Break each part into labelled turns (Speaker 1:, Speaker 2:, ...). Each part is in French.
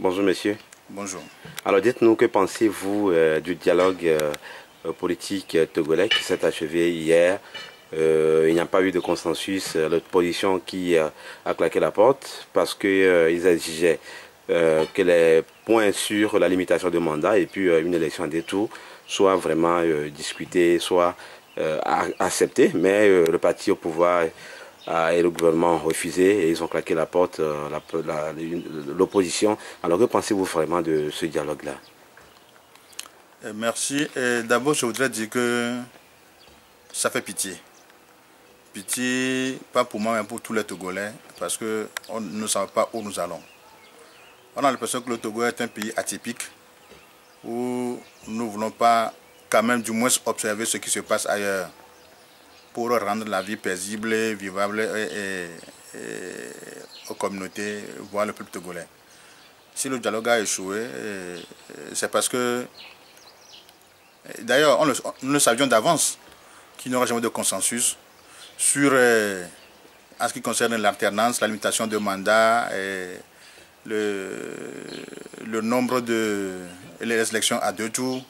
Speaker 1: Bonjour monsieur.
Speaker 2: Bonjour.
Speaker 1: Alors dites-nous, que pensez-vous du dialogue politique togolais qui s'est achevé hier? Il n'y a pas eu de consensus, l'opposition qui a claqué la porte parce qu'ils exigeaient que les points sur la limitation de mandat et puis une élection à deux tours soient vraiment discutés, soient acceptés, mais le parti au pouvoir et le gouvernement ont refusé et ils ont claqué la porte, l'opposition. Alors que pensez-vous vraiment de ce dialogue-là?
Speaker 2: Merci. D'abord, je voudrais dire que ça fait pitié. Pitié, pas pour moi, mais pour tous les Togolais, parce qu'on ne sait pas où nous allons. On a l'impression que le Togo est un pays atypique, où nous ne voulons pas quand même du moins observer ce qui se passe ailleurs, pour rendre la vie paisible et vivable aux communautés, voire le peuple togolais. Si le dialogue a échoué, c'est parce que, d'ailleurs, nous le savions d'avance qu'il n'y aura jamais de consensus sur, en ce qui concerne l'alternance, la limitation de mandats, le nombre de les élections à deux tours.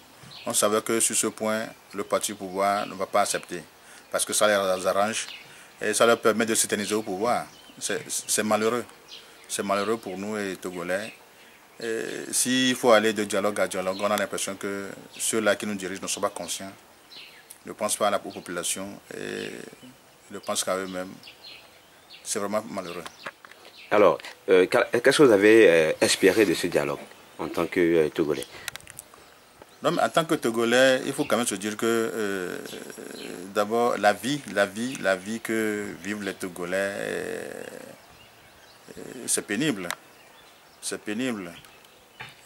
Speaker 2: On savait que sur ce point, le parti au pouvoir ne va pas accepter, parce que ça les arrange et ça leur permet de s'éterniser au pouvoir. C'est malheureux. C'est malheureux pour nous, les Togolais. S'il faut aller de dialogue à dialogue, on a l'impression que ceux-là qui nous dirigent ne sont pas conscients, ne pensent pas à la population et ne pensent qu'à eux-mêmes. C'est vraiment malheureux.
Speaker 1: Alors, qu'est-ce que vous avez espéré de ce dialogue en tant que Togolais?
Speaker 2: Non, mais en tant que Togolais, il faut quand même se dire que d'abord la vie que vivent les Togolais, c'est pénible. C'est pénible.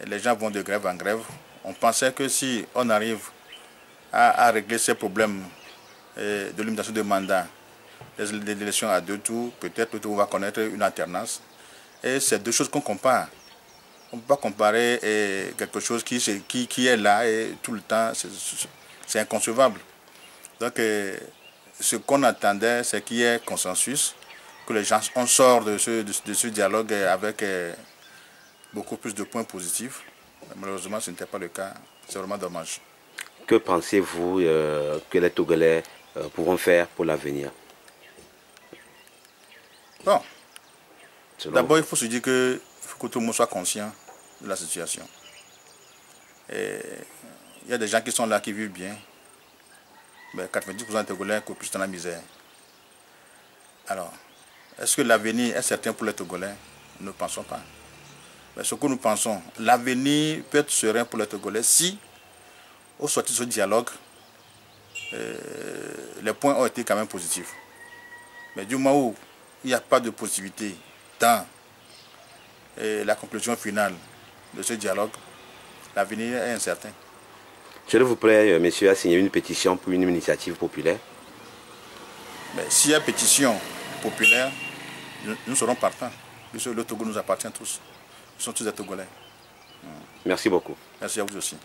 Speaker 2: Et les gens vont de grève en grève. On pensait que si on arrive à régler ces problèmes de limitation de mandat, des élections à deux tours, peut-être le Togo va connaître une alternance. Et c'est deux choses qu'on compare. On ne peut pas comparer quelque chose qui est là et tout le temps, c'est inconcevable. Donc, ce qu'on attendait, c'est qu'il y ait consensus, que les gens, on sort de ce dialogue avec beaucoup plus de points positifs. Malheureusement, ce n'était pas le cas. C'est vraiment dommage.
Speaker 1: Que pensez-vous que les Togolais pourront faire pour l'avenir?
Speaker 2: Bon, d'abord, il faut se dire qu'il faut que tout le monde soit conscient de la situation. Et il y a des gens qui sont là, qui vivent bien. Mais 90% des Togolais coupent plus dans la misère. Alors, est-ce que l'avenir est certain pour les Togolais? Nous ne pensons pas. Mais ce que nous pensons, l'avenir peut être serein pour les Togolais si, au sortir de ce dialogue, les points ont été quand même positifs. Mais du moment où il n'y a pas de positivité dans la conclusion finale de ce dialogue, l'avenir est incertain.
Speaker 1: S'il vous plaît, monsieur, à signer une pétition pour une initiative populaire.
Speaker 2: Mais s'il y a pétition populaire, nous serons partants. Puisque le Togo nous appartient tous. Nous sommes tous des Togolais.
Speaker 1: Merci beaucoup.
Speaker 2: Merci à vous aussi.